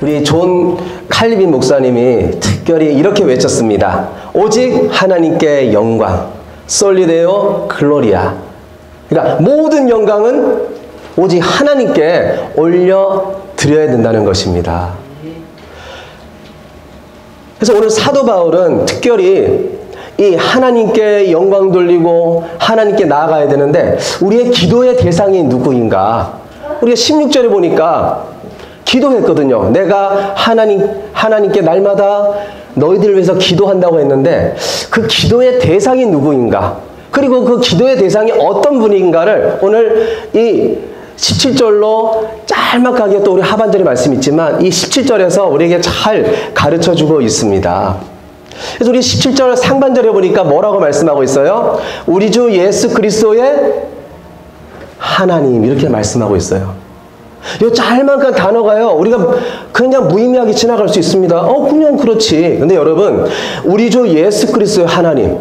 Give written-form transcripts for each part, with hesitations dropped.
우리 존 칼빈 목사님이 특별히 이렇게 외쳤습니다. 오직 하나님께 영광, 솔리데오 글로리아. 그러니까 모든 영광은 오직 하나님께 올려드려야 된다는 것입니다. 그래서 오늘 사도 바울은 특별히 이 하나님께 영광 돌리고 하나님께 나아가야 되는데 우리의 기도의 대상이 누구인가? 우리가 16절에 보니까 기도했거든요. 내가 하나님께 날마다 너희들을 위해서 기도한다고 했는데 그 기도의 대상이 누구인가? 그리고 그 기도의 대상이 어떤 분인가를 오늘 이 17절로 짤막하게 또 우리 하반절에 말씀이 있지만 이 17절에서 우리에게 잘 가르쳐주고 있습니다. 그래서 우리 17절 상반절에 보니까 뭐라고 말씀하고 있어요? 우리 주 예수 그리스도의 하나님 이렇게 말씀하고 있어요. 이 짤막한 단어가요. 우리가 그냥 무의미하게 지나갈 수 있습니다. 그냥 그렇지. 근데 여러분 우리 주 예수 그리스도의 하나님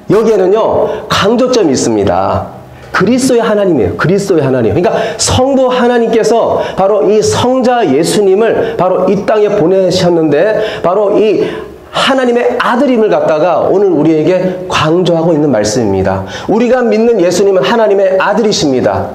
여기에는요 강조점이 있습니다. 그리스도의 하나님이에요. 그리스도의 하나님. 그러니까 성부 하나님께서 바로 이 성자 예수님을 바로 이 땅에 보내셨는데 바로 이 하나님의 아들임을 갖다가 오늘 우리에게 강조하고 있는 말씀입니다. 우리가 믿는 예수님은 하나님의 아들이십니다.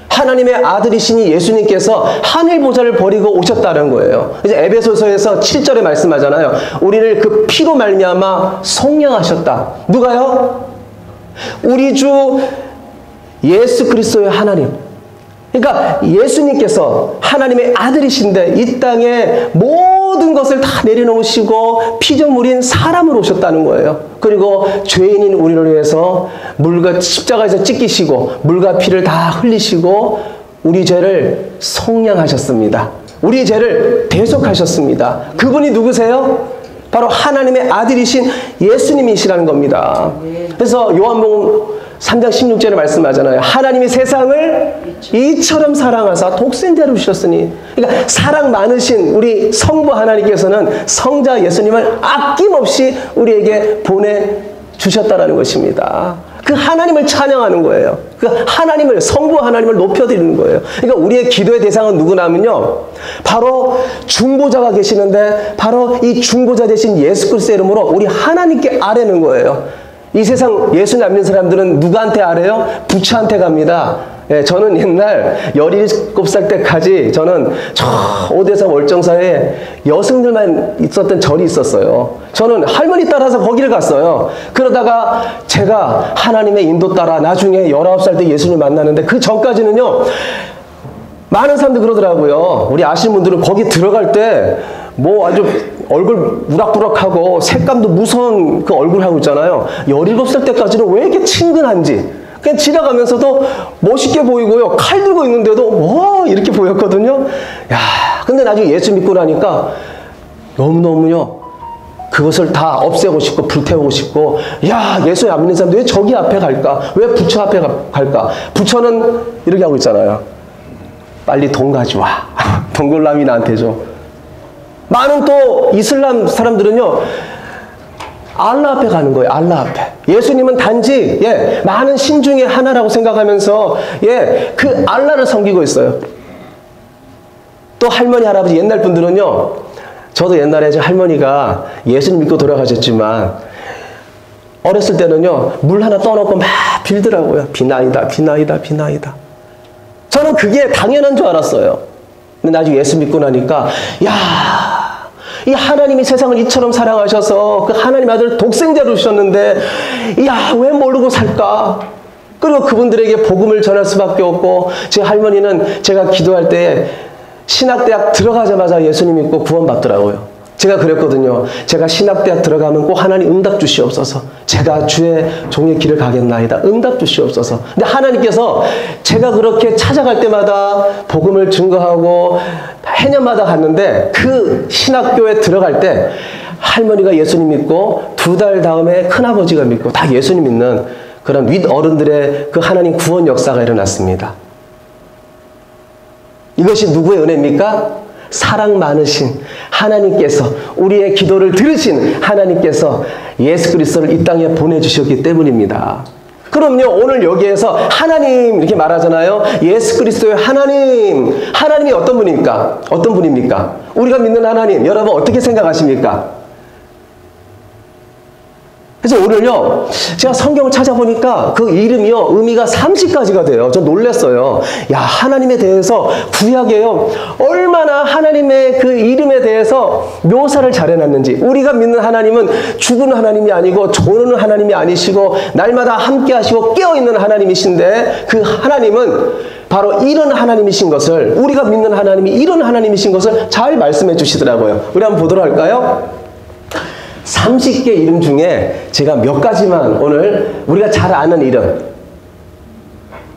하나님의 아들이시니 예수님께서 하늘 보좌를 버리고 오셨다는 거예요. 이제 에베소서에서 7절에 말씀하잖아요. 우리를 그 피로 말미암아 속량하셨다. 누가요? 우리 주 예수 그리스도의 하나님. 그러니까 예수님께서 하나님의 아들이신데 이 땅에 모든 것을 다 내려놓으시고 피조물인 사람으로 오셨다는 거예요. 그리고 죄인인 우리를 위해서 물과 십자가에서 찢기시고 물과 피를 다 흘리시고 우리 죄를 속량하셨습니다. 우리 죄를 대속하셨습니다. 그분이 누구세요? 바로 하나님의 아들이신 예수님이시라는 겁니다. 그래서 요한복음 3장 16절에 말씀하잖아요. 하나님이 세상을 이처럼 사랑하사 독생자를 주셨으니. 그러니까 사랑 많으신 우리 성부 하나님께서는 성자 예수님을 아낌없이 우리에게 보내주셨다는 것입니다. 그 하나님을 찬양하는 거예요. 그 하나님을, 성부 하나님을 높여드리는 거예요. 그러니까 우리의 기도의 대상은 누구냐면요. 바로 중보자가 계시는데 바로 이 중보자 되신 예수 그리스도의 이름으로 우리 하나님께 아뢰는 거예요. 이 세상 예수 안 믿는 사람들은 누구한테 아뢰요? 부처한테 갑니다. 예, 저는 옛날 17살 때까지 저는 저 오대사 월정사에 여성들만 있었던 절이 있었어요. 저는 할머니 따라서 거기를 갔어요. 그러다가 제가 하나님의 인도 따라 나중에 19살 때 예수님 만나는데 그 전까지는요. 많은 사람들 그러더라고요. 우리 아시는 분들은 거기 들어갈 때 뭐 아주 얼굴 우락부락하고 색감도 무서운 그 얼굴 하고 있잖아요. 17살 때까지는 왜 이렇게 친근한지. 그냥 지나가면서도 멋있게 보이고요. 칼 들고 있는데도 와 이렇게 보였거든요. 야, 근데 나중에 예수 믿고 나니까 너무너무요. 그것을 다 없애고 싶고 불태우고 싶고 야 예수 안 믿는 사람들 왜 저기 앞에 갈까? 왜 부처 앞에 갈까? 부처는 이렇게 하고 있잖아요. 빨리 돈 가져와. 동글라미 나한테 줘. 많은 또 이슬람 사람들은요. 알라 앞에 가는 거예요. 알라 앞에. 예수님은 단지 많은 신 중에 하나라고 생각하면서 그 알라를 섬기고 있어요. 또 할머니 할아버지 옛날 분들은요. 저도 옛날에 제 할머니가 예수님 믿고 돌아가셨지만 어렸을 때는요. 물 하나 떠놓고 막 빌더라고요. 비나이다 비나이다 비나이다. 저는 그게 당연한 줄 알았어요. 근데 나중에 예수 믿고 나니까 야 이 하나님이 세상을 이처럼 사랑하셔서 그 하나님 아들 독생자로 주셨는데 야 왜 모르고 살까? 그리고 그분들에게 복음을 전할 수밖에 없고 제 할머니는 제가 기도할 때 신학대학 들어가자마자 예수님 믿고 구원받더라고요. 제가 그랬거든요. 제가 신학대학 들어가면 꼭 하나님 응답 주시옵소서. 제가 주의 종의 길을 가겠나이다. 응답 주시옵소서. 근데 하나님께서 제가 그렇게 찾아갈 때마다 복음을 증거하고 해년마다 갔는데 그 신학교에 들어갈 때 할머니가 예수님 믿고 2달 다음에 큰아버지가 믿고 다 예수님 믿는 그런 윗어른들의 그 하나님 구원 역사가 일어났습니다. 이것이 누구의 은혜입니까? 사랑 많으신 하나님께서 우리의 기도를 들으신 하나님께서 예수 그리스도를 이 땅에 보내주셨기 때문입니다. 그럼요, 오늘 여기에서 하나님 이렇게 말하잖아요. 예수 그리스도의 하나님. 하나님이 어떤 분입니까? 어떤 분입니까? 우리가 믿는 하나님, 여러분 어떻게 생각하십니까? 그래서 오늘요, 제가 성경을 찾아보니까 그 이름이요, 의미가 30가지가 돼요. 저 놀랐어요. 야, 하나님에 대해서 구약에요, 얼마나 하나님의 그 이름에 대해서 묘사를 잘 해놨는지. 우리가 믿는 하나님은 죽은 하나님이 아니고 조는 하나님이 아니시고 날마다 함께 하시고 깨어있는 하나님이신데, 그 하나님은 바로 이런 하나님이신 것을, 우리가 믿는 하나님이 이런 하나님이신 것을 잘 말씀해 주시더라고요. 우리 한번 보도록 할까요? 30개 이름 중에 제가 몇 가지만 오늘 우리가 잘 아는 이름,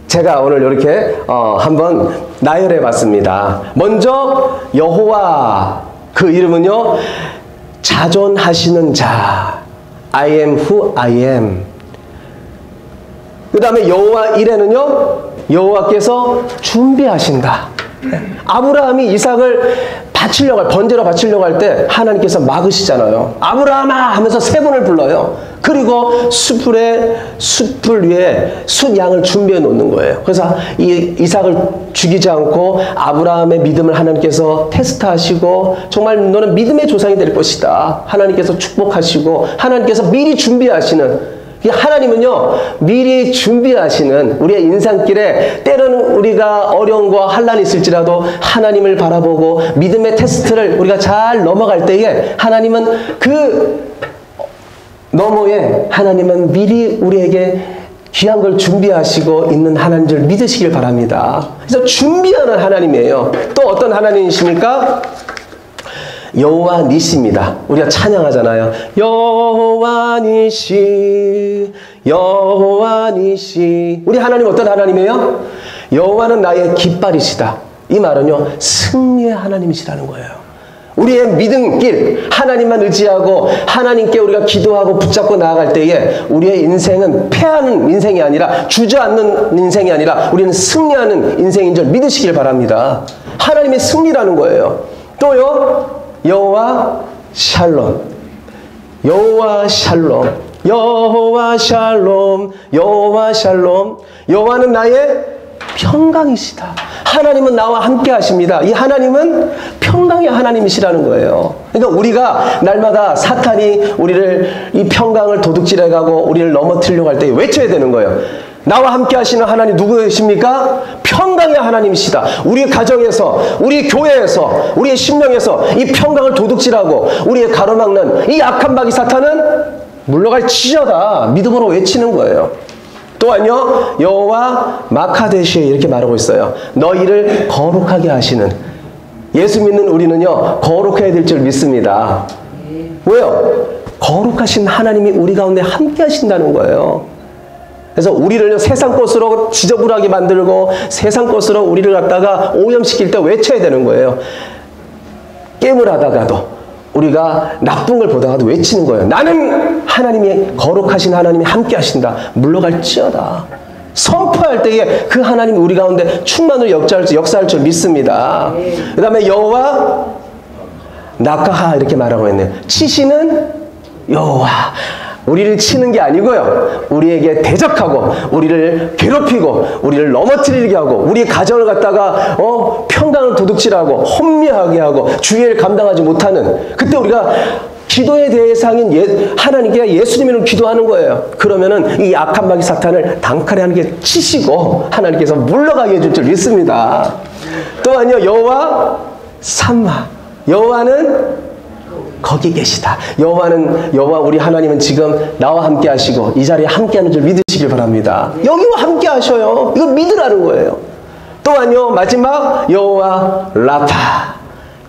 제가 오늘 이렇게 한번 나열해 봤습니다. 먼저 여호와, 그 이름은요, 자존하시는 자, I am who I am. 그 다음에 여호와 이레는요, 여호와께서 준비하신다. 아브라함이 이삭을 번제로 바치려고 할 때 하나님께서 막으시잖아요. 아브라함아 하면서 3번을 불러요. 그리고 숯불 위에 숫양을 준비해 놓는 거예요. 그래서 이 이삭을 죽이지 않고 아브라함의 믿음을 하나님께서 테스트하시고, 정말 너는 믿음의 조상이 될 것이다. 하나님께서 축복하시고, 하나님께서 미리 준비하시는, 하나님은요, 미리 준비하시는 우리의 인생길에 때로는 우리가 어려움과 환난이 있을지라도 하나님을 바라보고 믿음의 테스트를 우리가 잘 넘어갈 때에 하나님은 그 너머에 하나님은 미리 우리에게 귀한 걸 준비하시고 있는 하나님인 줄 믿으시길 바랍니다. 그래서 준비하는 하나님이에요. 또 어떤 하나님이십니까? 여호와 니시입니다. 우리가 찬양하잖아요. 여호와 니시, 여호와 니시. 우리 하나님 어떤 하나님이에요? 여호와는 나의 깃발이시다. 이 말은요, 승리의 하나님이시라는 거예요. 우리의 믿음길, 하나님만 의지하고 하나님께 우리가 기도하고 붙잡고 나아갈 때에 우리의 인생은 패하는 인생이 아니라, 주저앉는 인생이 아니라 우리는 승리하는 인생인 줄 믿으시길 바랍니다. 하나님의 승리라는 거예요. 또요, 여호와 샬롬, 여호와 샬롬, 여호와 샬롬, 여호와 샬롬. 여호와는 나의 평강이시다. 하나님은 나와 함께 하십니다. 이 하나님은 평강의 하나님이시라는 거예요. 그러니까 우리가 날마다 사탄이 우리를 이 평강을 도둑질해가고 우리를 넘어뜨리려고 할 때 외쳐야 되는 거예요. 나와 함께 하시는 하나님 누구이십니까? 평강의 하나님이시다. 우리 가정에서, 우리 교회에서, 우리의 심령에서 이 평강을 도둑질하고 우리의 가로막는 이 악한 마귀 사탄은 물러갈지어다 믿음으로 외치는 거예요. 또한요, 여호와 마카데시에 이렇게 말하고 있어요. 너희를 거룩하게 하시는. 예수 믿는 우리는요, 거룩해야 될 줄 믿습니다. 왜요? 거룩하신 하나님이 우리 가운데 함께 하신다는 거예요. 그래서 우리를 세상 것으로 지저분하게 만들고 세상 것으로 우리를 갖다가 오염시킬 때 외쳐야 되는 거예요. 게임을 하다가도 우리가 나쁜 걸 보다가도 외치는 거예요. 나는 하나님이, 거룩하신 하나님이 함께 하신다. 물러갈지어다. 선포할 때에 그 하나님이 우리 가운데 충만으로 역사할 줄 믿습니다. 그 다음에 여호와 나카하 이렇게 말하고 있네요. 치시는 여호와. 우리를 치는 게 아니고요, 우리에게 대적하고 우리를 괴롭히고 우리를 넘어뜨리게 하고 우리 가정을 갖다가 평강을 도둑질하고 혼미하게 하고 주의를 감당하지 못하는, 그때 우리가 기도의 대상인 하나님께 예수님을 기도하는 거예요. 그러면은 이 악한 마귀 사탄을 단칼에 하나님께 치시고 하나님께서 물러가게 해줄 줄 믿습니다. 또한요, 여호와 삼마. 여호와는 거기 계시다. 여호와 우리 하나님은 지금 나와 함께 하시고 이 자리에 함께 하는 줄 믿으시길 바랍니다. 여기와 함께 하셔요. 이거 믿으라는 거예요. 또한요, 마지막 여호와 라파.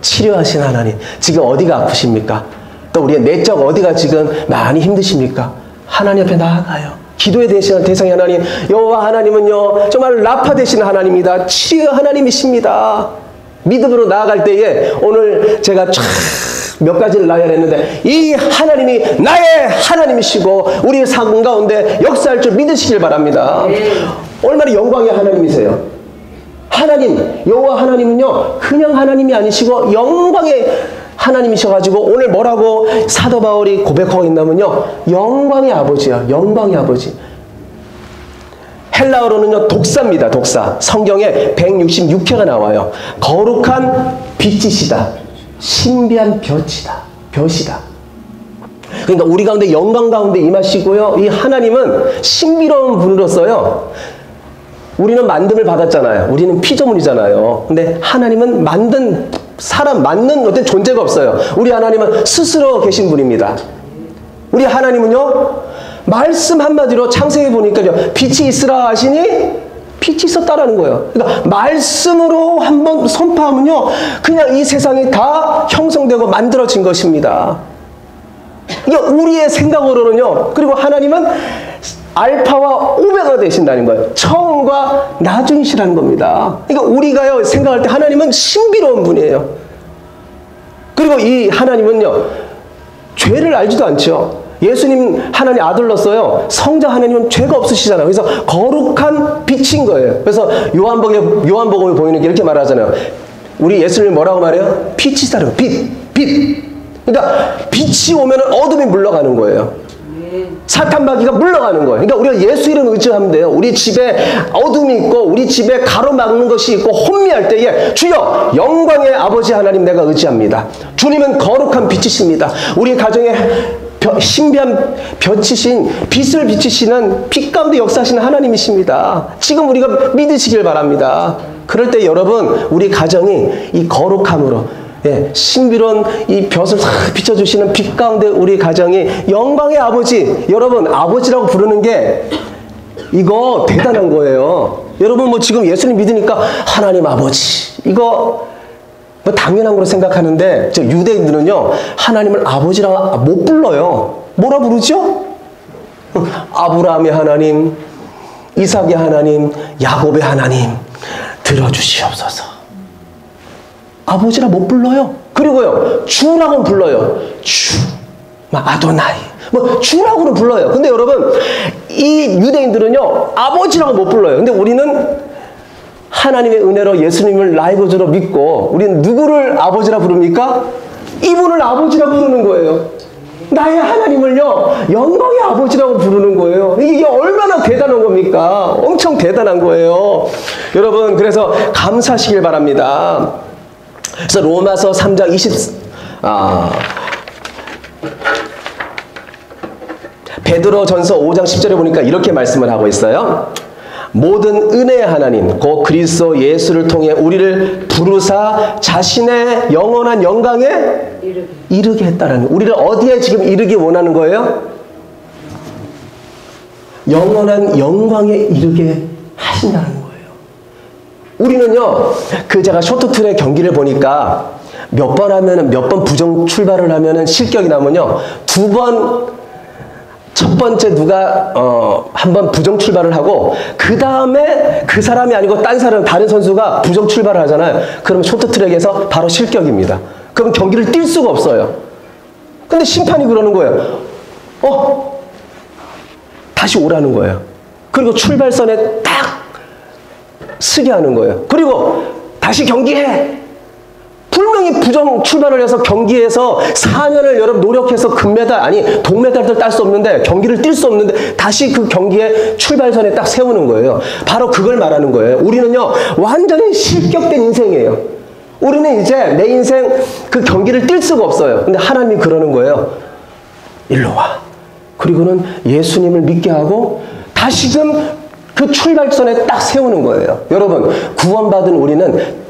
치료하신 하나님. 지금 어디가 아프십니까? 또 우리의 내적 어디가 지금 많이 힘드십니까? 하나님 앞에 나아가요. 기도에 대신 대상의 하나님, 여호와 하나님은요, 정말 라파 되시는 하나님입니다. 치료 하나님이십니다. 믿음으로 나아갈 때에 오늘 제가 몇 가지를 나열했는데 이 하나님이 나의 하나님이시고 우리 삶 가운데 역사할 줄 믿으시길 바랍니다. 얼마나 영광의 하나님이세요. 하나님, 여호와 하나님은요, 그냥 하나님이 아니시고 영광의 하나님이셔가지고 오늘 뭐라고 사도 바울이 고백하고 있냐면요, 영광의 아버지야. 영광의 아버지. 헬라어로는요, 독사입니다. 독사. 성경에 166회가 나와요. 거룩한 빛이시다. 신비한 볕이다. 그러니까 우리 가운데 영광 가운데 임하시고요. 이 하나님은 신비로운 분으로서요. 우리는 만듦을 받았잖아요. 우리는 피조물이잖아요. 근데 하나님은 만든 사람, 만든 어떤 존재가 없어요. 우리 하나님은 스스로 계신 분입니다. 우리 하나님은요, 말씀 한마디로 창세기 보니까요, 빛이 있으라 하시니 빛이 있었다라는 거예요. 그러니까 말씀으로 한번 선포하면요, 그냥 이 세상이 다 형성되고 만들어진 것입니다. 이게 우리의 생각으로는요, 그리고 하나님은 알파와 오메가 되신다는 거예요. 처음과 나중이시라는 겁니다. 그러니까 우리가요, 생각할 때 하나님은 신비로운 분이에요. 그리고 이 하나님은요, 죄를 알지도 않죠. 예수님 하나님 아들로서요, 성자 하나님은 죄가 없으시잖아요. 그래서 거룩한 빛인 거예요. 그래서 요한복음에 보이는 게 이렇게 말하잖아요. 우리 예수님 뭐라고 말해요? 빛이시다는 빛. 그러니까 빛이 오면 어둠이 물러가는 거예요. 사탄마귀가 물러가는 거예요. 그러니까 우리가 예수 이름 의지하면 돼요. 우리 집에 어둠이 있고 우리 집에 가로막는 것이 있고 혼미할 때에 주여 영광의 아버지 하나님 내가 의지합니다. 주님은 거룩한 빛이십니다. 우리 가정에 신비한 볕이신 빛을 비치시는 빛 가운데 역사하시는 하나님이십니다. 지금 우리가 믿으시길 바랍니다. 그럴 때 여러분 우리 가정이 이 거룩함으로 신비로운 이 볕을 싹 비춰주시는 빛 가운데 우리 가정이 영광의 아버지, 여러분 아버지라고 부르는 게 이거 대단한 거예요. 여러분 뭐 지금 예수님 믿으니까 하나님 아버지 이거 뭐 당연한 거로 생각하는데 저 유대인들은요 하나님을 아버지라 못 불러요. 뭐라 부르죠? 아브라함의 하나님, 이삭의 하나님, 야곱의 하나님 들어주시옵소서. 아버지라 못 불러요. 그리고요 주라고는 불러요. 주, 아도나이 뭐 주라고는 불러요. 근데 여러분 이 유대인들은요 아버지라고 못 불러요. 근데 우리는 하나님의 은혜로 예수님을 나의 구주로 믿고 우리는 누구를 아버지라 부릅니까? 이분을 아버지라 부르는 거예요. 나의 하나님을요 영광의 아버지라고 부르는 거예요. 이게 얼마나 대단한 겁니까? 엄청 대단한 거예요. 여러분 그래서 감사하시길 바랍니다. 그래서 로마서 3장 베드로전서 5장 10절에 보니까 이렇게 말씀을 하고 있어요. 모든 은혜의 하나님 곧 그리스도 예수를 통해 우리를 부르사 자신의 영원한 영광에 이르게 했다라는, 우리를 어디에 지금 이르기 원하는 거예요? 영원한 영광에 이르게 하신다는 거예요. 우리는요 제가 쇼트트랙 경기를 보니까 몇 번 부정 출발을 하면은 실격이 나면요 첫 번째 누가 한 번 부정 출발을 하고 그 다음에 그 사람이 아니고 다른 선수가 부정 출발을 하잖아요. 그러면 쇼트트랙에서 바로 실격입니다. 그럼 경기를 뛸 수가 없어요. 근데 심판이 그러는 거예요. 다시 오라는 거예요. 그리고 출발선에 딱 쓰게 하는 거예요. 그리고 다시 경기해. 분명히 부정 출발을 해서 경기에서 4년을 여러분 노력해서 금메달 아니 동메달도 딸 수 없는데 경기를 뛸 수 없는데 다시 그 경기에 출발선에 딱 세우는 거예요. 바로 그걸 말하는 거예요. 우리는요 완전히 실격된 인생이에요. 우리는 이제 내 인생 그 경기를 뛸 수가 없어요. 근데 하나님이 그러는 거예요. 일로 와. 그리고는 예수님을 믿게 하고 다시금 그 출발선에 딱 세우는 거예요. 여러분 구원받은 우리는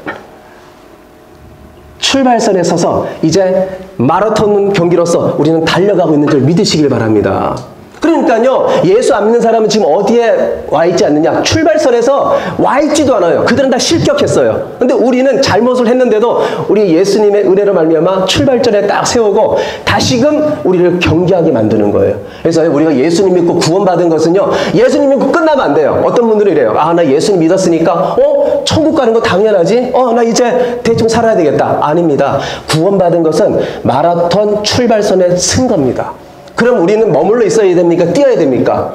출발선에 서서 이제 마라톤 경기로서 우리는 달려가고 있는 줄 믿으시길 바랍니다. 그러니까요 예수 안 믿는 사람은 지금 어디에 와 있지 않느냐? 출발선에서 와 있지도 않아요. 그들은 다 실격했어요. 근데 우리는 잘못을 했는데도 우리 예수님의 은혜로 말미암아 출발점에 딱 세우고 다시금 우리를 경기하게 만드는 거예요. 그래서 우리가 예수님 믿고 구원받은 것은요 예수님 믿고 끝나면 안 돼요. 어떤 분들은 이래요. 나 예수님 믿었으니까 천국 가는 거 당연하지? 나 이제 대충 살아야 되겠다. 아닙니다. 구원받은 것은 마라톤 출발선에 쓴 겁니다. 그럼 우리는 머물러 있어야 됩니까? 뛰어야 됩니까?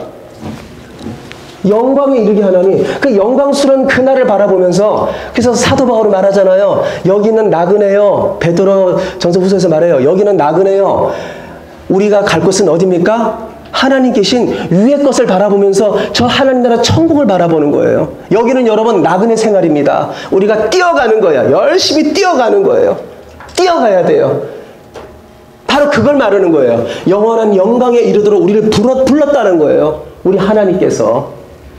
영광에 이르게 하나니 그 영광스러운 그날을 바라보면서 그래서 사도 바울이 말하잖아요. 여기는 나그네요. 베드로 전서 후서에서 말해요. 여기는 나그네요. 우리가 갈 곳은 어디입니까? 하나님 계신 위의 것을 바라보면서 저 하나님 나라 천국을 바라보는 거예요. 여기는 여러분 나그네 생활입니다. 우리가 뛰어가는 거야. 열심히 뛰어가는 거예요. 뛰어가야 돼요. 바로 그걸 말하는 거예요. 영원한 영광에 이르도록 우리를 불렀다는 거예요. 우리 하나님께서.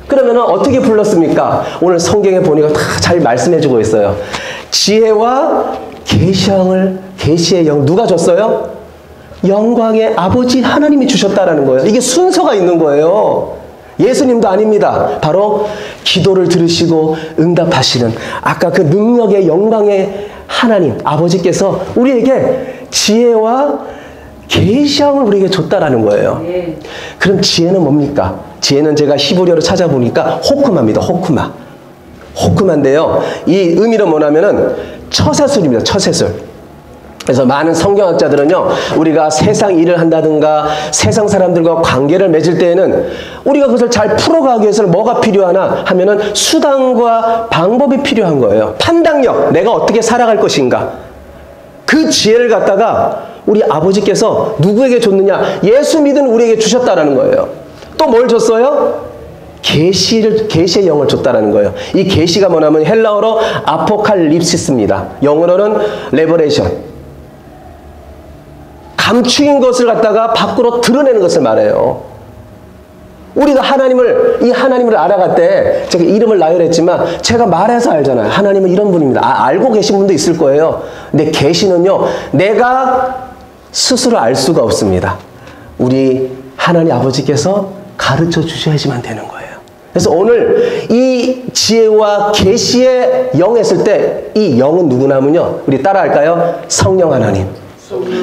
그러면 어떻게 불렀습니까? 오늘 성경에 보니까 다 잘 말씀해주고 있어요. 지혜와 계시의 영 누가 줬어요? 영광의 아버지 하나님이 주셨다라는 거예요. 이게 순서가 있는 거예요. 예수님도 아닙니다. 바로 기도를 들으시고 응답하시는 아까 그 능력의 영광의 하나님 아버지께서 우리에게 지혜와 계시형을 우리에게 줬다라는 거예요. 그럼 지혜는 뭡니까? 지혜는 제가 히브리어로 찾아보니까 호크마입니다. 호크마인데요. 이 의미는 뭐냐면은 처세술입니다. 처세술. 그래서 많은 성경학자들은요, 우리가 세상 일을 한다든가 세상 사람들과 관계를 맺을 때에는 우리가 그것을 잘 풀어가기 위해서는 뭐가 필요하나 하면은 수단과 방법이 필요한 거예요. 판단력, 내가 어떻게 살아갈 것인가. 그 지혜를 갖다가 우리 아버지께서 누구에게 줬느냐? 예수 믿은 우리에게 주셨다라는 거예요. 또 뭘 줬어요? 계시의 영을 줬다라는 거예요. 이 계시가 뭐냐면 헬라어로 아포칼립시스입니다. 영어로는 레버레이션. 감추인 것을 갖다가 밖으로 드러내는 것을 말해요. 우리가 이 하나님을 알아갈 때 제가 이름을 나열했지만 제가 말해서 알잖아요. 하나님은 이런 분입니다. 알고 계신 분도 있을 거예요. 근데 계시는요, 내가 스스로 알 수가 없습니다. 우리 하나님 아버지께서 가르쳐 주셔야지만 되는 거예요. 그래서 오늘 이 지혜와 계시의 영 했을 때 이 영은 누구냐면요, 우리 따라할까요? 성령 하나님.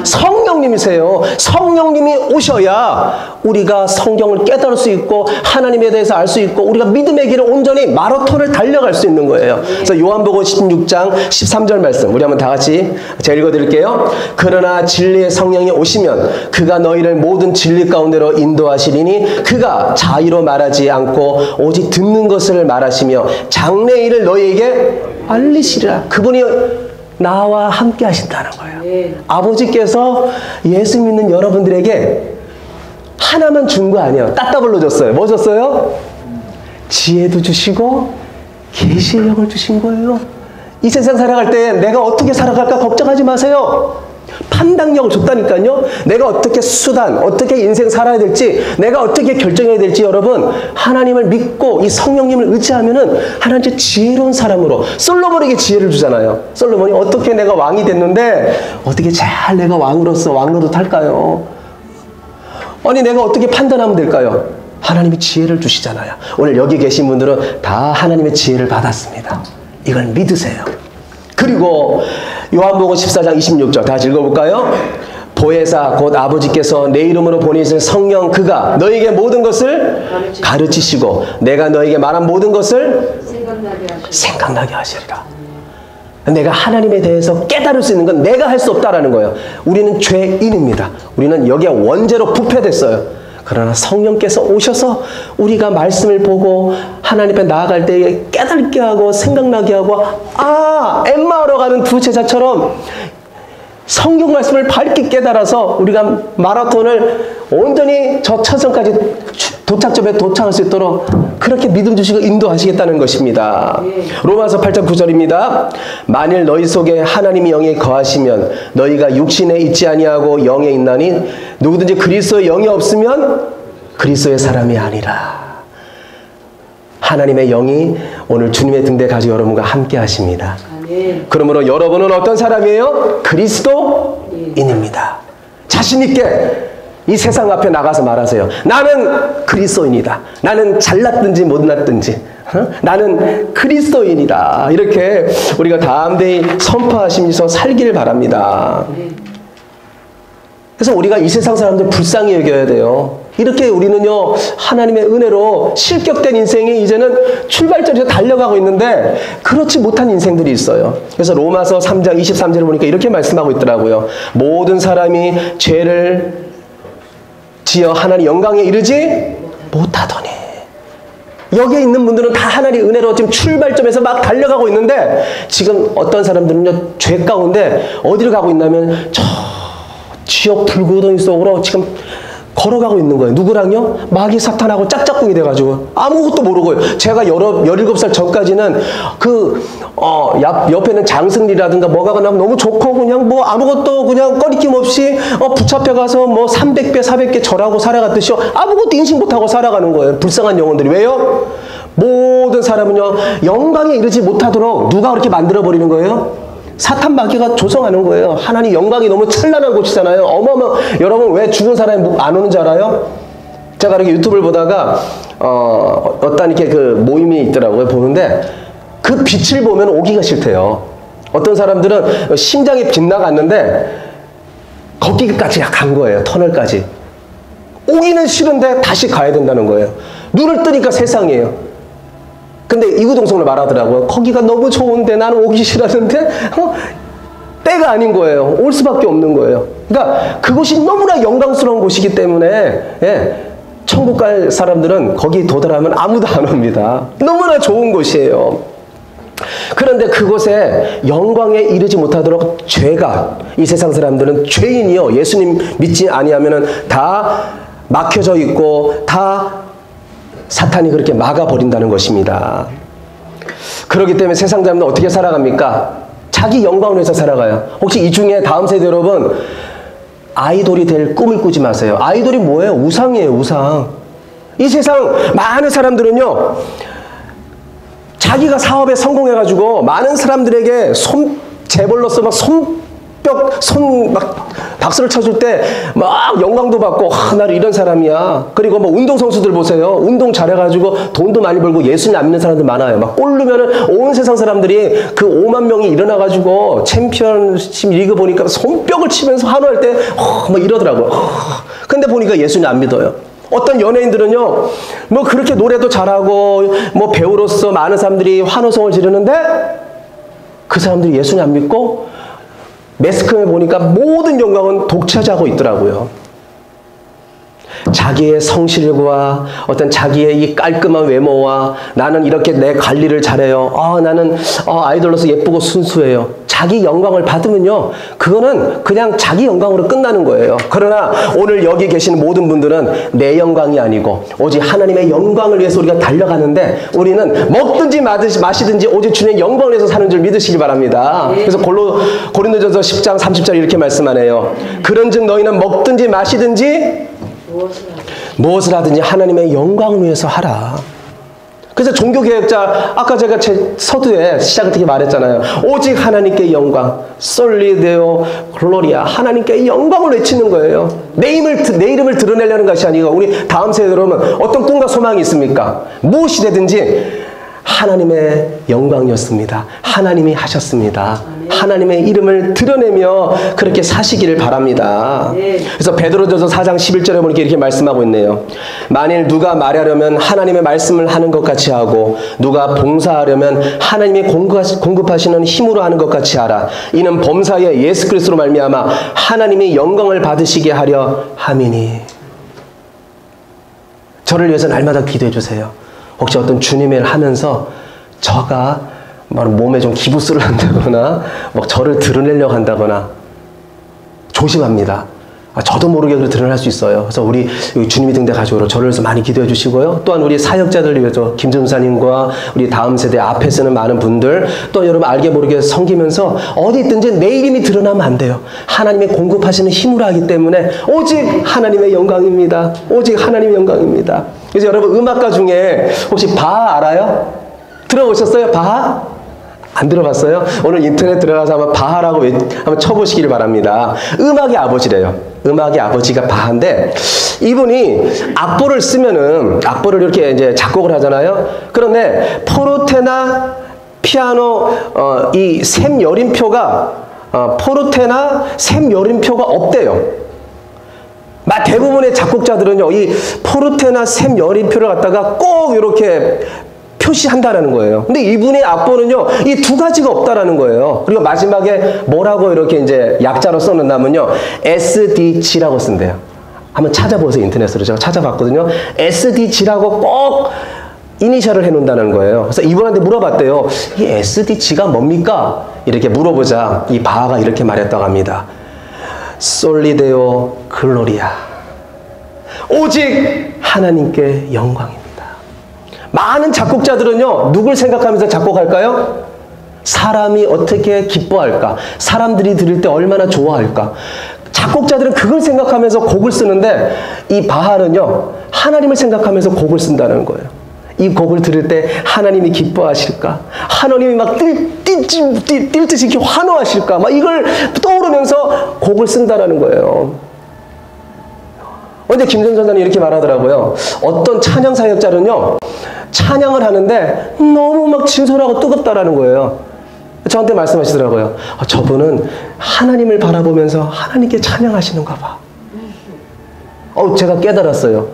성령님이세요. 성령님이 오셔야 우리가 성경을 깨달을 수 있고 하나님에 대해서 알 수 있고 우리가 믿음의 길을 온전히 마라톤을 달려갈 수 있는 거예요. 그래서 요한복음 16장 13절 말씀 우리 한번 다 같이 제가 읽어드릴게요. 그러나 진리의 성령이 오시면 그가 너희를 모든 진리 가운데로 인도하시리니 그가 자의로 말하지 않고 오직 듣는 것을 말하시며 장래일을 너희에게 알리시리라. 그분이 나와 함께 하신다는 거예요. 아버지께서 예수 믿는 여러분들에게 하나만 준 거 아니에요. 따따블로 줬어요. 뭐 줬어요? 지혜도 주시고 계시의 영을 주신 거예요. 이 세상 살아갈 때 내가 어떻게 살아갈까 걱정하지 마세요. 판단력을 줬다니까요. 내가 어떻게 어떻게 인생 살아야 될지, 내가 어떻게 결정해야 될지 여러분, 하나님을 믿고 이 성령님을 의지하면은 하나님의 지혜로운 사람으로, 솔로몬에게 지혜를 주잖아요. 솔로몬이 어떻게 내가 왕이 됐는데 어떻게 잘 내가 왕으로서 왕노릇 할까요? 아니 내가 어떻게 판단하면 될까요? 하나님이 지혜를 주시잖아요. 오늘 여기 계신 분들은 다 하나님의 지혜를 받았습니다. 이걸 믿으세요. 그리고 요한복음 14장 26절 다 같이 읽어볼까요? 보혜사 곧 아버지께서 내 이름으로 보내신 성령 그가 너에게 모든 것을 가르치시고 내가 너에게 말한 모든 것을 생각나게 하시리라. 내가 하나님에 대해서 깨달을 수 있는 건 내가 할 수 없다라는 거예요. 우리는 죄인입니다. 우리는 여기에 원죄로 부패됐어요. 그러나 성령께서 오셔서 우리가 말씀을 보고 하나님 앞에 나아갈 때에 깨닫게 하고 생각나게 하고 엠마오로 가는 두 제자처럼 성경 말씀을 밝게 깨달아서 우리가 마라톤을 온전히 저 천성까지 도착점에 도착할 수 있도록 그렇게 믿음 주시고 인도하시겠다는 것입니다. 로마서 8장 9절입니다. 만일 너희 속에 하나님이 영에 거하시면 너희가 육신에 있지 아니하고 영에 있나니 누구든지 그리스도의 영이 없으면 그리스도의 사람이 아니라. 하나님의 영이 오늘 주님의 등대 가지고 여러분과 함께 하십니다. 그러므로 여러분은 어떤 사람이에요? 그리스도인입니다. 자신 있게 이 세상 앞에 나가서 말하세요. 나는 그리스도인이다. 나는 잘났든지 못났든지 나는 그리스도인이다. 이렇게 우리가 담대히 선포하시면서 살기를 바랍니다. 그래서 우리가 이 세상 사람들 불쌍히 여겨야 돼요. 이렇게 우리는요 하나님의 은혜로 실격된 인생이 이제는 출발점에서 달려가고 있는데 그렇지 못한 인생들이 있어요. 그래서 로마서 3장 23절을 보니까 이렇게 말씀하고 있더라고요. 모든 사람이 죄를 지어 하나님 영광에 이르지 못하더니. 여기에 있는 분들은 다 하나님의 은혜로 지금 출발점에서 막 달려가고 있는데 지금 어떤 사람들은요 죄 가운데 어디를 가고 있냐면 저 지옥 불구덩이 속으로 지금 걸어가고 있는 거예요. 누구랑요? 마귀 사탄하고 짝짝꿍이 돼가지고 아무것도 모르고요. 제가 17살 전까지는 옆에는 장승리라든가 뭐가 그냥 너무 좋고 그냥 뭐 아무것도 그냥 꺼리낌 없이 붙잡혀가서 뭐 300배 400개 절하고 살아갔듯이 아무것도 인식 못하고 살아가는 거예요. 불쌍한 영혼들이. 왜요? 모든 사람은요 영광에 이르지 못하도록 누가 그렇게 만들어버리는 거예요? 사탄 마귀가 조성하는 거예요. 하나님 영광이 너무 찬란한 곳이잖아요. 여러분 왜 죽은 사람이 안 오는 줄 알아요? 제가 이렇게 유튜브를 보다가 어떤 이렇게 그 모임이 있더라고요. 보는데 그 빛을 보면 오기가 싫대요. 어떤 사람들은 심장이 빗나갔는데 거기까지 간 거예요. 터널까지. 오기는 싫은데 다시 가야 된다는 거예요. 눈을 뜨니까 세상이에요. 근데 이구동성으로 말하더라고요. 거기가 너무 좋은데 나는 오기 싫었는데 때가 아닌 거예요. 올 수밖에 없는 거예요. 그러니까 그곳이 너무나 영광스러운 곳이기 때문에 천국 갈 사람들은 거기 도달하면 아무도 안 옵니다. 너무나 좋은 곳이에요. 그런데 그곳에 영광에 이르지 못하도록 죄가, 이 세상 사람들은 죄인이요 예수님 믿지 아니하면은 다 막혀져 있고 다 사탄이 그렇게 막아버린다는 것입니다. 그렇기 때문에 세상 사람들은 어떻게 살아갑니까? 자기 영광을 위해서 살아가요. 혹시 이 중에 다음 세대 여러분 아이돌이 될 꿈을 꾸지 마세요. 아이돌이 뭐예요? 우상이에요. 우상. 이 세상 많은 사람들은요 자기가 사업에 성공해가지고 많은 사람들에게 재벌로서 막 막 박수를 쳐줄 때 막 영광도 받고 나는 이런 사람이야. 그리고 뭐 운동선수들 보세요. 운동 잘해가지고 돈도 많이 벌고 예수님 안 믿는 사람들 많아요. 막 골 넣으면은 온 세상 사람들이 그 5만 명이 일어나가지고 챔피언십 리그 보니까 손뼉을 치면서 환호할 때 막 이러더라고요. 근데 보니까 예수님 안 믿어요. 어떤 연예인들은요 뭐 그렇게 노래도 잘하고 뭐 배우로서 많은 사람들이 환호성을 지르는데 그 사람들이 예수님 안 믿고 매스컴에 보니까 모든 영광은 독차지하고 있더라고요. 자기의 성실과 어떤 자기의 이 깔끔한 외모와 나는 이렇게 내 관리를 잘해요. 나는 아이돌로서 예쁘고 순수해요. 자기 영광을 받으면요 그거는 그냥 자기 영광으로 끝나는 거예요. 그러나 오늘 여기 계신 모든 분들은 내 영광이 아니고 오직 하나님의 영광을 위해서 우리가 달려가는데 우리는 먹든지 마시든지 오직 주님의 영광을 위해서 사는 줄 믿으시기 바랍니다. 그래서 고린도전서 10장 30절 이렇게 말씀하네요. 그런즉 너희는 먹든지 마시든지 무엇을 하든지 하나님의 영광을 위해서 하라. 그래서 종교개혁자 아까 제가 제 서두에 시작을 되게 말했잖아요. 오직 하나님께 영광, 솔리데오 글로리아, 하나님께 영광을 외치는 거예요. 내 이름을 드러내려는 것이 아니고 우리 다음 세대 여러분 어떤 꿈과 소망이 있습니까? 무엇이 되든지 하나님의 영광이었습니다. 하나님이 하셨습니다. 하나님의 이름을 드러내며 그렇게 사시기를 바랍니다. 그래서 베드로전서 4장 11절에 보니까 이렇게 말씀하고 있네요. 만일 누가 말하려면 하나님의 말씀을 하는 것 같이 하고 누가 봉사하려면 하나님이 공급하시는 힘으로 하는 것 같이 하라. 이는 범사에 예수 그리스도로 말미암아 하나님이 영광을 받으시게 하려 함이니. 저를 위해서 날마다 기도해 주세요. 혹시 어떤 주님의 일을 하면서 저가 몸에 좀 기부스를 한다거나 막 저를 드러내려고 한다거나 조심합니다. 저도 모르게 드러낼 수 있어요. 그래서 우리 주님이 등대 가족으로 저를 위해서 많이 기도해 주시고요. 또한 우리 사역자들을 위해서 김전사님과 우리 다음 세대 앞에 서는 많은 분들 또 여러분 알게 모르게 섬기면서 어디 있든지 내 이름이 드러나면 안 돼요. 하나님이 공급하시는 힘으로 하기 때문에 오직 하나님의 영광입니다. 오직 하나님의 영광입니다. 그래서 여러분 음악가 중에 혹시 바하 알아요? 들어보셨어요? 바하? 안 들어봤어요? 오늘 인터넷 들어가서 한번 바하라고 한번 쳐보시기를 바랍니다. 음악의 아버지래요. 음악의 아버지가 바하인데 이분이 악보를 쓰면은 악보를 이렇게 이제 작곡을 하잖아요. 그런데 포르테나 피아노 이 셈 여림표가 포르테나 셈 여림표가 없대요. 대부분의 작곡자들은요 이 포르테나 셈 여림표를 갖다가 꼭 이렇게 표시한다라는 거예요. 근데 이분의 악보는요, 이 두 가지가 없다라는 거예요. 그리고 마지막에 뭐라고 이렇게 이제 약자로 써놓는다면요, SDG라고 쓴대요. 한번 찾아보세요, 인터넷으로. 제가 찾아봤거든요. SDG라고 꼭 이니셜을 해놓는다는 거예요. 그래서 이분한테 물어봤대요. 이 SDG가 뭡니까? 이렇게 물어보자. 이 바하가 이렇게 말했다고 합니다. 솔리데오 글로리아. 오직 하나님께 영광입니다. 많은 작곡자들은요, 누굴 생각하면서 작곡할까요? 사람이 어떻게 기뻐할까? 사람들이 들을 때 얼마나 좋아할까? 작곡자들은 그걸 생각하면서 곡을 쓰는데, 이 바할은요, 하나님을 생각하면서 곡을 쓴다는 거예요. 이 곡을 들을 때 하나님이 기뻐하실까? 하나님이 막 뛸 듯이 이렇게 환호하실까? 막 이걸 떠오르면서 곡을 쓴다는 거예요. 근데 김선 전사님 이렇게 말하더라고요. 어떤 찬양 사역자는요, 찬양을 하는데 너무 막 진솔하고 뜨겁다라는 거예요. 저한테 말씀하시더라고요. 저분은 하나님을 바라보면서 하나님께 찬양하시는가 봐. 제가 깨달았어요.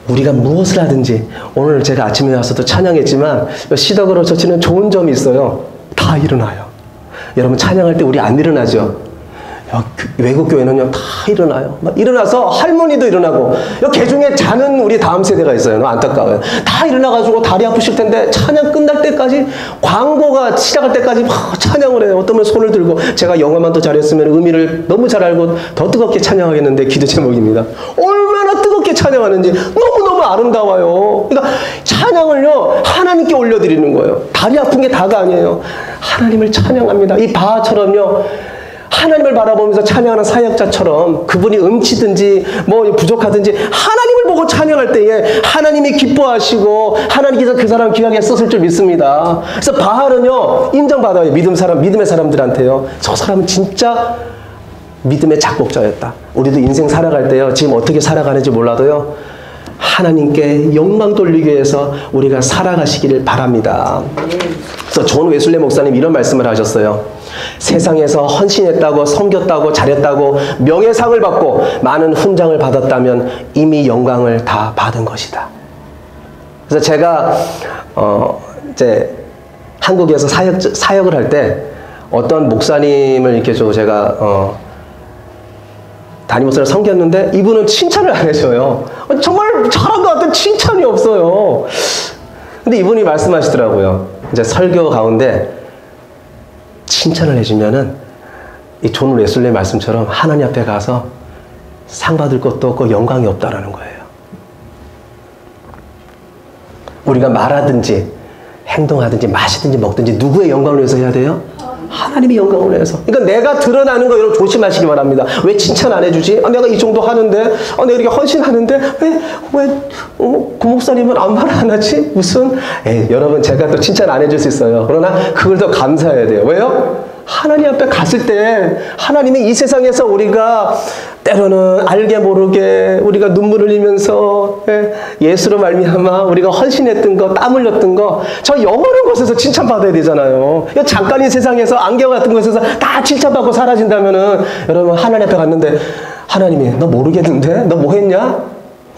우리가 무엇을 하든지, 오늘 제가 아침에 와서도 찬양했지만 시덕으로 저치는 좋은 점이 있어요. 다 일어나요. 여러분, 찬양할 때 우리 안 일어나죠? 외국 교회는요, 다 일어나요. 막 일어나서 할머니도 일어나고, 개중에 자는 우리 다음 세대가 있어요. 너무 안타까워요. 다 일어나가지고 다리 아프실 텐데, 찬양 끝날 때까지, 광고가 시작할 때까지 막 찬양을 해요. 어떤 분 손을 들고, 제가 영어만 더 잘했으면 의미를 너무 잘 알고 더 뜨겁게 찬양하겠는데, 기도 제목입니다. 얼마나 뜨겁게 찬양하는지 너무너무 아름다워요. 그러니까 찬양을요, 하나님께 올려드리는 거예요. 다리 아픈 게 다가 아니에요. 하나님을 찬양합니다. 이 바하처럼요, 하나님을 바라보면서 찬양하는 사역자처럼, 그분이 음치든지 뭐 부족하든지 하나님을 보고 찬양할 때에 하나님이 기뻐하시고 하나님께서 그 사람 귀하게 썼을 줄 믿습니다. 그래서 바할은요, 인정받아요. 믿음의 사람들한테요. 저 사람은 진짜 믿음의 작곡자였다. 우리도 인생 살아갈 때요, 지금 어떻게 살아가는지 몰라도요, 하나님께 영광 돌리기 위해서 우리가 살아가시기를 바랍니다. 그래서 존 웨슬리 목사님 이런 말씀을 하셨어요. 세상에서 헌신했다고, 섬겼다고, 잘했다고 명예상을 받고 많은 훈장을 받았다면 이미 영광을 다 받은 것이다. 그래서 제가 이제 한국에서 사역을 할 때 어떤 목사님을 이렇게 제가 담임 목사를 섬겼는데, 이분은 칭찬을 안 해줘요. 정말 잘한 것 같은 칭찬이 없어요. 근데 이분이 말씀하시더라고요. 이제 설교 가운데 칭찬을 해주면은 이 존 웨슬리 말씀처럼 하나님 앞에 가서 상 받을 것도 없고 영광이 없다라는 거예요. 우리가 말하든지 행동하든지 마시든지 먹든지 누구의 영광을 위해서 해야 돼요? 하나님의 영광을 위해서. 그러니까 내가 드러나는 거 여러분 조심하시기 바랍니다. 왜 칭찬 안 해주지? 내가 이 정도 하는데, 내가 이렇게 헌신하는데 그 목사님은 아무 말 안 하지? 무슨? 여러분, 제가 또 칭찬 안 해줄 수 있어요. 그러나 그걸 더 감사해야 돼요. 왜요? 하나님 앞에 갔을 때 하나님이 이 세상에서 우리가 때로는 알게 모르게 우리가 눈물을 흘리면서 예수로 말미암아 우리가 헌신했던 거, 땀 흘렸던 거, 저 영원한 곳에서 칭찬받아야 되잖아요. 잠깐인 세상에서 안개와 같은 곳에서 다 칭찬받고 사라진다면은, 여러분 하나님 앞에 갔는데 하나님이 너 모르겠는데? 너 뭐 했냐?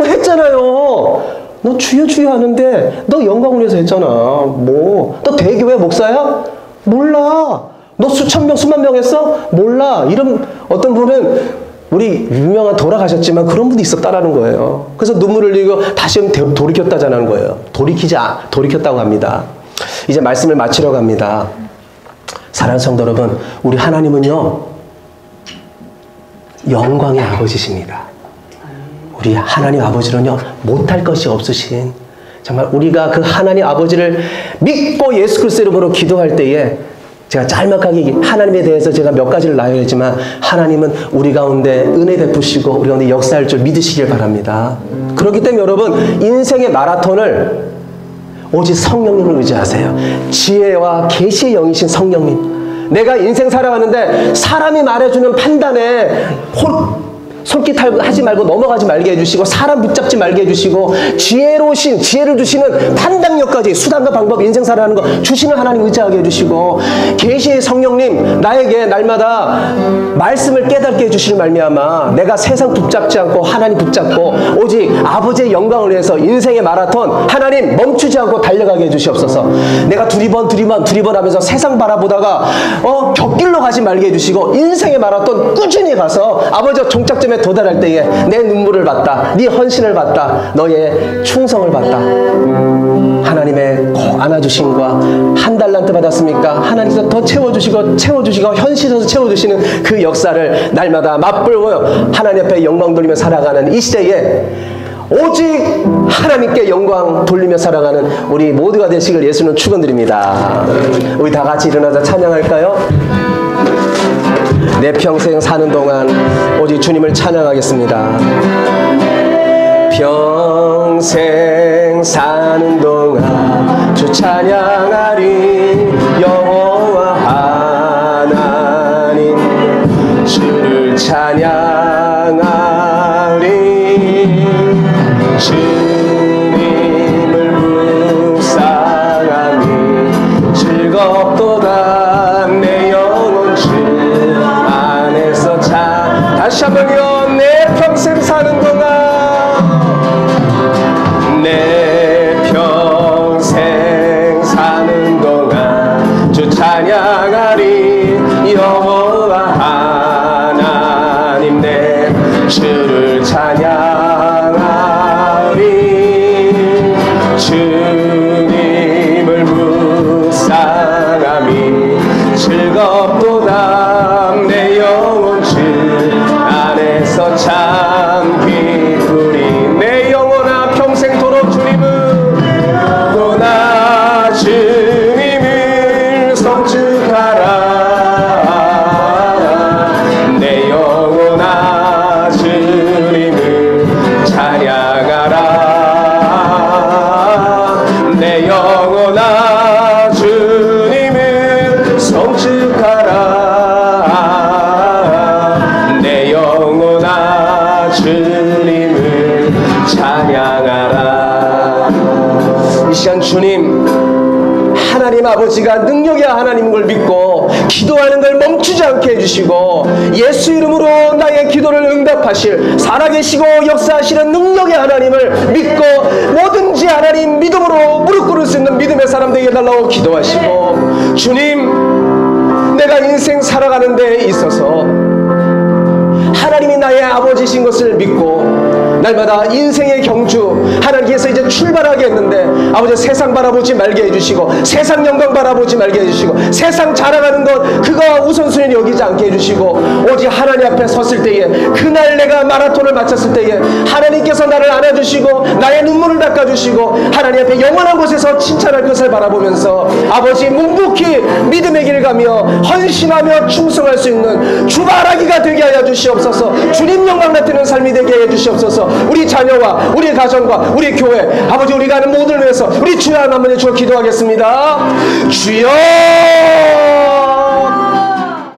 했잖아요. 너 주여 주여 하는데 너 영광을 위해서 했잖아. 너 대교회 목사야? 몰라. 너 수천 명, 수만 명 했어? 몰라. 이런 어떤 분은 우리 유명한 돌아가셨지만 그런 분도 있었다라는 거예요. 그래서 눈물을 흘리고 다시 돌이켰다자는 거예요. 돌이켰다고 합니다. 이제 말씀을 마치러 갑니다. 사랑하는 성도 여러분, 우리 하나님은요, 영광의 아버지십니다. 우리 하나님 아버지는요, 못할 것이 없으신, 정말 우리가 그 하나님 아버지를 믿고 예수 그리스도 이름으로 기도할 때에, 제가 짤막하게 하나님에 대해서 제가 몇 가지를 나열했지만, 하나님은 우리 가운데 은혜 베푸시고 우리 가운데 역사할 줄 믿으시길 바랍니다. 그렇기 때문에 여러분, 인생의 마라톤을 오직 성령님을 의지하세요. 지혜와 계시의 영이신 성령님. 내가 인생 살아가는데 사람이 말해주는 판단에 솔깃하지 말고 넘어가지 말게 해주시고, 사람 붙잡지 말게 해주시고, 지혜를 주시는 판단력까지, 수단과 방법, 인생 살아가는 거 주시는 하나님 의지하게 해주시고, 계시의 성령님, 나에게 날마다 말씀을 깨닫게 해주시는 말미암아 내가 세상 붙잡지 않고 하나님 붙잡고 오직 아버지의 영광을 위해서 인생의 마라톤 하나님 멈추지 않고 달려가게 해주시옵소서. 내가 두리번 하면서 세상 바라보다가 곁길로 가지 말게 해주시고, 인생의 마라톤 꾸준히 가서 아버지와 종착점에 도달할 때에 내 눈물을 봤다, 네 헌신을 봤다, 너의 충성을 봤다, 하나님의 안아주심과 한 달란트 받았습니까? 하나님께서 더 채워주시고 현실에서 채워주시는 그 역사를 날마다 맛보고요. 하나님 앞에 영광 돌리며 살아가는 이 시대에 오직 하나님께 영광 돌리며 살아가는 우리 모두가 되시길 예수는 축원드립니다. 우리 다 같이 일어나서 찬양할까요? 내 평생 사는 동안 오직 주님을 찬양하겠습니다. 평생 사는 동안 주 찬양하리. 여호와 하나님 주를 찬양하리. 주님을 묵상하니 즐겁도다. 내 영혼 주 안에서 다시 한번요. 내 평생 사는 동안, 내 평생 사는 동안 주 찬양하리. 여호와 하나님 내 주를 찬양하리. 주님을 묵상하니 즐겁도다. 내 영혼 주 안에서 참 기쁘리. 내 영혼아 평생토록 주님을 주님을 성축하라. 내 영혼아 주님을 찬양하라. 내 영혼아 주님을 성축하라. 내 영혼아 주님을 찬양하라. 이 시간 주님, 하나님 아버지가 능력의 하나님인 걸 믿고 기도하는 걸 멈추지 않게 해주시고 예수 이름으로 나의 기도를 응답하실 살아계시고 역사하시는 능력의 하나님을 믿고 뭐든지 하나님 믿음으로 무릎 꿇을 수 있는 믿음의 사람 되게 해달라고 기도하시고, 주님, 내가 인생 살아가는 데 있어서 하나님이 나의 아버지신 것을 믿고 날마다 인생의 경주 하나님께서 이제 출발하게 했는데, 아버지 세상 바라보지 말게 해주시고 세상 영광 바라보지 말게 해주시고 세상 자랑하는 것 그거 우선순위를 여기지 않게 해주시고 오직 하나님 앞에 섰을 때에, 그날 내가 마라톤을 마쳤을 때에 하나님께서 나를 안아주시고 나의 눈물을 닦아주시고 하나님 앞에 영원한 곳에서 칭찬할 것을 바라보면서 아버지 묵묵히 믿음의 길을 가며 헌신하며 충성할 수 있는 주바라기가 되게 하여 주시옵소서. 주님 영광 나타내는 삶이 되게 해 주시옵소서. 우리 자녀와 우리 가정과 우리 교회, 아버지 우리가 하는 모든 을 위해서 우리 주여 한번 주여 기도하겠습니다. 주여